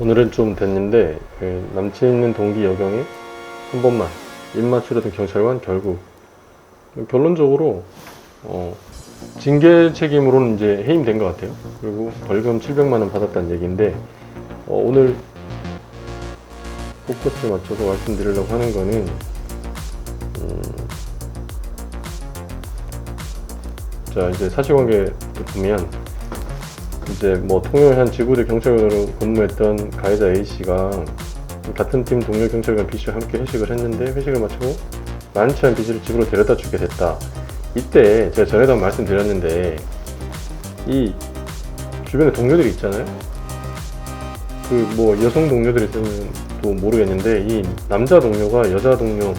오늘은 좀 됐는데 그 남친 있는 동기 여경에 한 번만 입 맞추려던 경찰관 결국 결론적으로 징계 책임으로는 이제 해임된 것 같아요. 그리고 벌금 700만 원 받았다는 얘기인데 오늘 포커스에 맞춰서 말씀드리려고 하는 거는 자 이제 사실관계를 보면 이제 뭐 통영의 한 지구대 경찰관으로 근무했던 가해자 A씨가 같은 팀 동료 경찰관 B씨와 함께 회식을 했는데 회식을 마치고 많지 않은 B씨를 집으로 데려다 주게 됐다. 이때 제가 전에도 한번 말씀드렸는데 이 주변에 동료들이 있잖아요. 그 뭐 여성 동료들이 있으면 또 모르겠는데 이 남자 동료가 여자 동료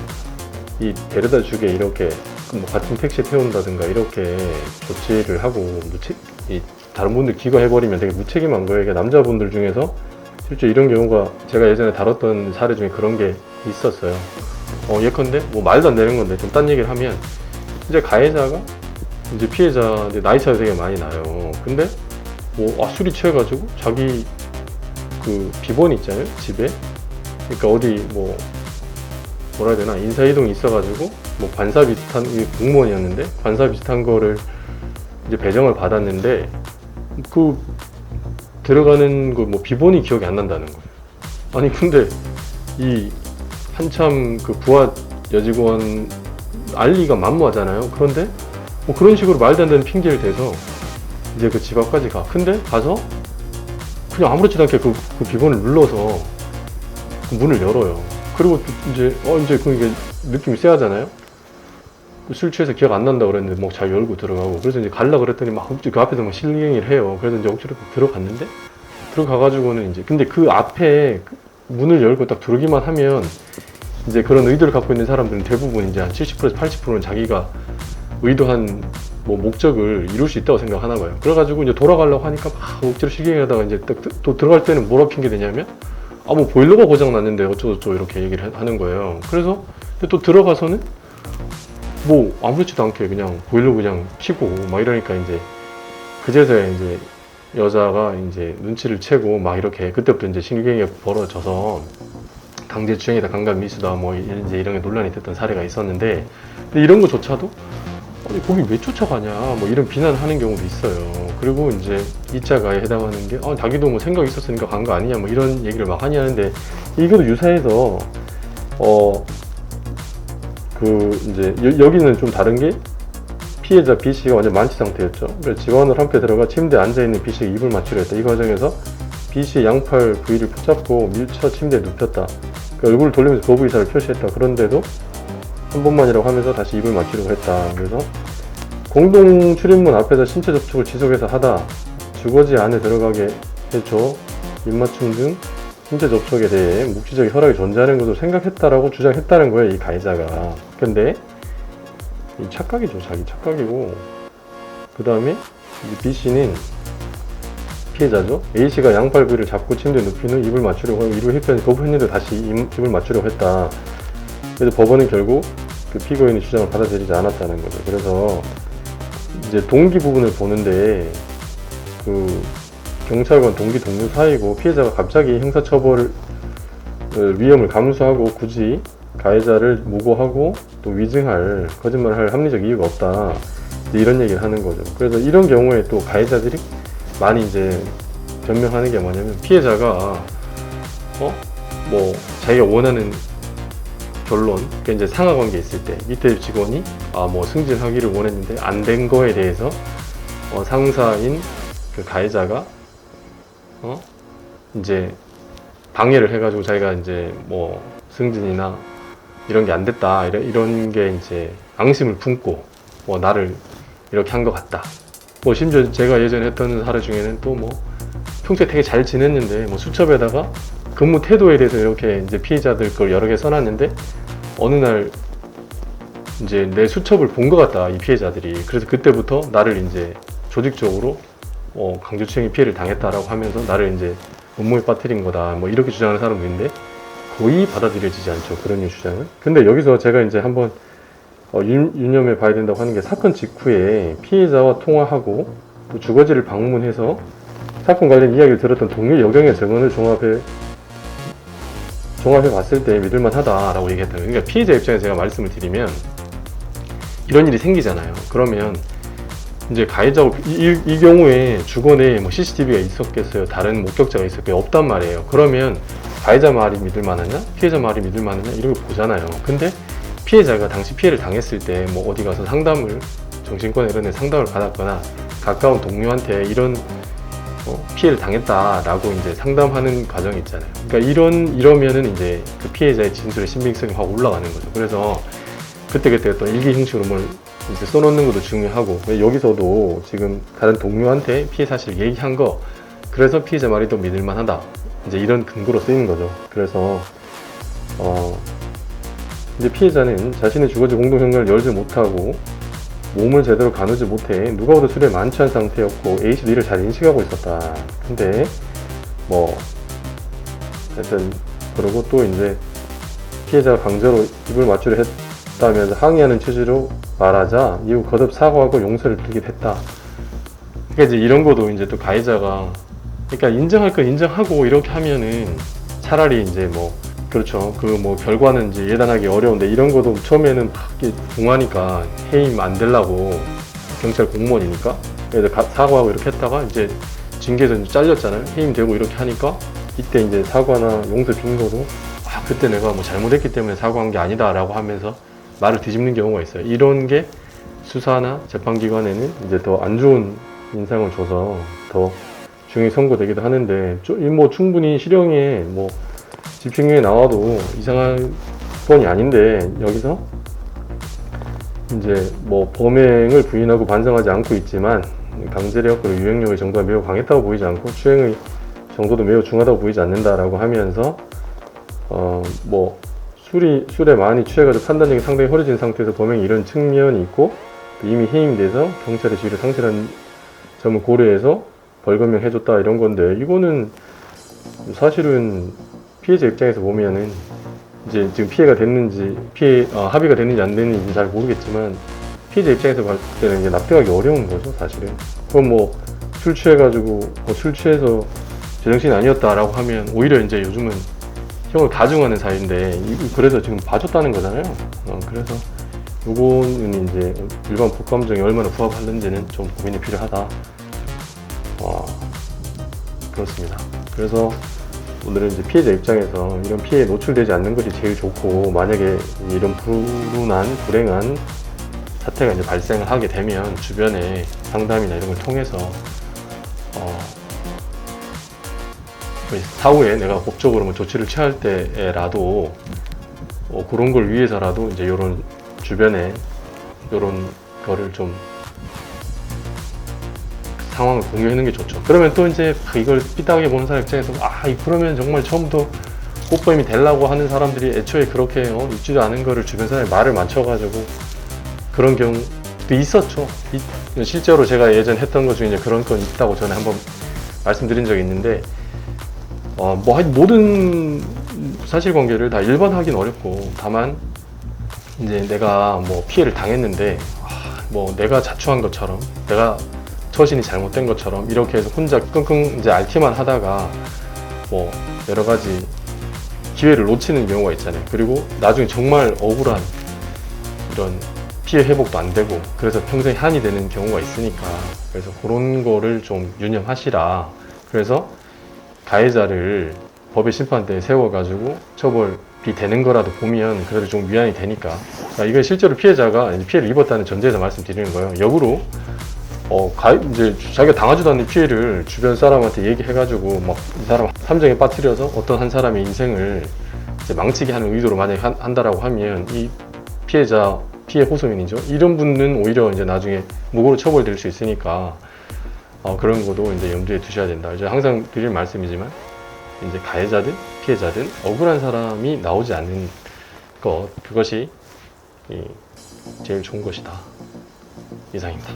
이 데려다 주게 이렇게 뭐 같은 택시에 태운다든가 이렇게 조치를 하고 다른 분들 기거해버리면 되게 무책임한 거예요. 이게 남자분들 중에서 실제 이런 경우가 제가 예전에 다뤘던 사례 중에 그런 게 있었어요. 예컨대 뭐 말도 안 되는 건데 좀 딴 얘기를 하면 이제 가해자가 이제 피해자한테 나이 차이가 되게 많이 나요. 근데 뭐 술이 취해가지고 자기 그 비번이 있잖아요, 집에. 그러니까 어디 뭐라 해야 되나 인사이동이 있어가지고 뭐 관사 비슷한 공무원이었는데 관사 비슷한 거를 이제 배정을 받았는데 그 들어가는 그 뭐 비번이 기억이 안 난다는 거예요. 아니 근데 이 한참 그 부하 여직원 알리가 만무하잖아요. 그런데 뭐 그런 식으로 말도 안 되는 핑계를 대서 이제 그 집 앞까지 가. 근데 가서 그냥 아무렇지도 않게 그 비번을 눌러서 그 문을 열어요. 그리고 이제 그게 느낌이 쎄하잖아요. 술 취해서 기억 안 난다 그랬는데 뭐 잘 열고 들어가고 그래서 이제 갈라 그랬더니 막 그 앞에서 막 실갱이를 해요. 그래서 이제 억지로 들어갔는데 들어가가지고는 이제 근데 그 앞에 문을 열고 딱 들어오기만 하면 이제 그런 의도를 갖고 있는 사람들은 대부분 이제 한 70%에서 80%는 자기가 의도한 뭐 목적을 이룰 수 있다고 생각하나 봐요. 그래가지고 이제 돌아가려고 하니까 막 억지로 실갱이하다가 이제 또 들어갈 때는 뭐라 핑계 대냐면 뭐 보일러가 고장 났는데 어쩌고저쩌고 이렇게 얘기를 하는 거예요. 그래서 또 들어가서는 뭐 아무렇지도 않게 그냥 보일러 그냥 켜고 막 이러니까 이제 그제서야 이제 여자가 이제 눈치를 채고 막 이렇게 그때부터 이제 실갱이가 벌어져서 강제추행이다 강간미수다 뭐 이제 이런 게 논란이 됐던 사례가 있었는데 근데 이런 거조차도 아니 거기 왜 쫓아가냐 뭐 이런 비난을 하는 경우도 있어요. 그리고 이제 2차 가해에 해당하는 게 자기도 뭐 생각이 있었으니까 간 거 아니냐 뭐 이런 얘기를 막 하니 하는데 이것도 유사해서 이제 여기는 좀 다른 게 피해자 B씨가 완전 만취 상태였죠. 그래서 집안으로 함께 들어가 침대에 앉아있는 B씨가 입을 맞추려 했다. 이 과정에서 B씨의 양팔 부위를 붙잡고 밀쳐 침대에 눕혔다. 그러니까 얼굴을 돌리면서 거부 의사를 표시했다. 그런데도 한 번만이라고 하면서 다시 입을 맞추려고 했다. 그래서 공동 출입문 앞에서 신체 접촉을 지속해서 하다 주거지 안에 들어가게 해줘 입 맞춤 등 신체 접촉에 대해 묵시적인 허락이 존재하는 것으로 생각했다라고 주장했다는 거예요, 이 가해자가. 근데 이 착각이죠, 자기 착각이고. 그 다음에 B씨는 피해자죠. A씨가 양팔 부위를 잡고 침대에 눕힌 후 입을 맞추려고 하고 이를 흡연히 거부했는데 다시 입을 맞추려고 했다. 그래서 법원은 결국 그 피고인의 주장을 받아들이지 않았다는 거죠. 그래서 이제 동기 부분을 보는데 그 경찰관 동기 동료 사이고 피해자가 갑자기 형사처벌 위험을 감수하고 굳이 가해자를 무고하고 또 위증할 거짓말을 할 합리적 이유가 없다 이런 얘기를 하는 거죠. 그래서 이런 경우에 또 가해자들이 많이 이제 변명하는 게 뭐냐면 피해자가 뭐 자기가 원하는 결론, 그러니까 이제 상하관계 있을 때 밑에 직원이 뭐 승진하기를 원했는데 안 된 거에 대해서 상사인 그 가해자가 이제 방해를 해가지고 자기가 이제 뭐 승진이나 이런 게 안 됐다 이런 게 이제 앙심을 품고 나를 이렇게 한 것 같다. 뭐 심지어 제가 예전에 했던 사례 중에는 또 뭐 평소에 되게 잘 지냈는데 뭐 수첩에다가 근무 태도에 대해서 이렇게 이제 피해자들 걸 여러 개 써놨는데 어느 날 이제 내 수첩을 본 것 같다 이 피해자들이. 그래서 그때부터 나를 이제 조직적으로 강제추행의 피해를 당했다라고 하면서 나를 이제 업무에 빠뜨린 거다 뭐 이렇게 주장하는 사람도 있는데 거의 받아들여지지 않죠, 그런 주장은. 근데 여기서 제가 이제 한번 유념해 봐야 된다고 하는 게 사건 직후에 피해자와 통화하고 또 주거지를 방문해서 사건 관련 이야기를 들었던 동료 여경의 증언을 종합해 봤을 때 믿을만 하다라고 얘기했던 거예요. 그러니까 피해자 입장에서 제가 말씀을 드리면 이런 일이 생기잖아요. 그러면 이제 가해자고 이 경우에 주거내에 뭐 CCTV가 있었겠어요? 다른 목격자가 있었겠어요? 없단 말이에요. 그러면 가해자 말이 믿을 만하냐? 피해자 말이 믿을 만하냐? 이런 걸 보잖아요. 근데 피해자가 당시 피해를 당했을 때 뭐 어디 가서 상담을 정신과나 이런 데 상담을 받았거나 가까운 동료한테 이런 피해를 당했다라고 이제 상담하는 과정이 있잖아요. 그러니까 이러면은 이제 그 피해자의 진술의 신빙성이 확 올라가는 거죠. 그래서 그때그때 또 일기 형식으로 뭘 이제 써놓는 것도 중요하고, 여기서도 지금 다른 동료한테 피해 사실을 얘기한 거, 그래서 피해자 말이 더 믿을만 하다. 이제 이런 근거로 쓰이는 거죠. 그래서, 이제 피해자는 자신의 주거지 공동현관을 열지 못하고, 몸을 제대로 가누지 못해 누가 봐도 술에 만취한 상태였고, A씨도 이를 잘 인식하고 있었다. 근데, 하여튼, 그러고 또 이제 피해자가 강제로 입을 맞추려 했다면서 항의하는 취지로 말하자 이후 거듭 사과하고 용서를 빌기도 했다. 그러니까 이제 이런 것도 이제 또 가해자가, 그러니까 인정할 건 인정하고 이렇게 하면은 차라리 이제 그렇죠. 결과는 이제 예단하기 어려운데 이런 것도 처음에는 막 붕하니까 해임 안 되려고, 경찰 공무원이니까. 그래서 사과하고 이렇게 했다가 이제 징계에서 이제 잘렸잖아요. 해임되고 이렇게 하니까 이때 이제 사과나 용서 빈 거도 그때 내가 잘못했기 때문에 사과한 게 아니다 라고 하면서 말을 뒤집는 경우가 있어요. 이런 게 수사나 재판기관에는 이제 더 안 좋은 인상을 줘서 더 중형이 선고되기도 하는데, 충분히 실형에 집행유예 나와도 이상한 건이 아닌데, 여기서 이제 범행을 부인하고 반성하지 않고 있지만 강제력 그리고 유행력의 정도가 매우 강했다고 보이지 않고 추행의 정도도 매우 중하다고 보이지 않는다라고 하면서 술에 많이 취해가지고 판단력이 상당히 흐려진 상태에서 범행이 이런 측면이 있고, 이미 해임돼서 경찰의 지위를 상실한 점을 고려해서 벌금형 해줬다 이런 건데, 이거는 사실은 피해자 입장에서 보면은 이제 지금 피해가 됐는지 합의가 됐는지 안 됐는지 잘 모르겠지만, 피해자 입장에서 봤을 때는 이제 납득하기 어려운 거죠, 사실은. 그럼 술 취해가지고 술 취해서 제정신이 아니었다라고 하면 오히려 이제 요즘은 형을 가중하는 사이인데, 그래서 지금 봐줬다는 거잖아요. 그래서 요거는 이제 일반 법감정에 얼마나 부합하는지는 좀 고민이 필요하다. 그렇습니다. 그래서 오늘은 이제 피해자 입장에서 이런 피해에 노출되지 않는 것이 제일 좋고, 만약에 이런 불행한 사태가 이제 발생을 하게 되면 주변에 상담이나 이런 걸 통해서 사후에 내가 법적으로 조치를 취할 때라도 그런 걸 위해서라도 이제 이런 주변에 이런 거를 좀 상황을 공유하는 게 좋죠. 그러면 또 이제 이걸 삐딱하게 보는 사람 입장에서 그러면 정말 처음부터 꽃범이 되려고 하는 사람들이 애초에 그렇게 있지도 않은 거를 주변 사람이 말을 맞춰가지고 그런 경우도 있었죠. 실제로 제가 예전 했던 것 중에 이제 그런 건 있다고 전에 한번 말씀드린 적이 있는데, 모든 사실관계를 다 일반화하기는 어렵고, 다만 이제 내가 피해를 당했는데 내가 자초한 것처럼, 내가 처신이 잘못된 것처럼 이렇게 해서 혼자 끙끙 이제 앓기만 하다가 여러 가지 기회를 놓치는 경우가 있잖아요. 그리고 나중에 정말 억울한 이런 피해 회복도 안 되고, 그래서 평생 한이 되는 경우가 있으니까, 그래서 그런 거를 좀 유념하시라. 그래서 가해자를 법의 심판대에 세워가지고 처벌이 되는 거라도 보면 그래도 좀 위안이 되니까. 이게 실제로 피해자가 피해를 입었다는 전제에서 말씀드리는 거예요. 역으로 이제 자기가 당하지도 않는 피해를 주변 사람한테 얘기해가지고 이 사람 함정에 빠뜨려서 어떤 한 사람의 인생을 이제 망치게 하는 의도로 만약에 한다라고 하면, 이 피해 호소인이죠. 이런 분은 오히려 이제 나중에 무고로 처벌될 수 있으니까 그런 것도 이제 염두에 두셔야 된다. 이제 항상 드릴 말씀이지만, 이제 가해자든 피해자든 억울한 사람이 나오지 않는 그것이 제일 좋은 것이다. 이상입니다.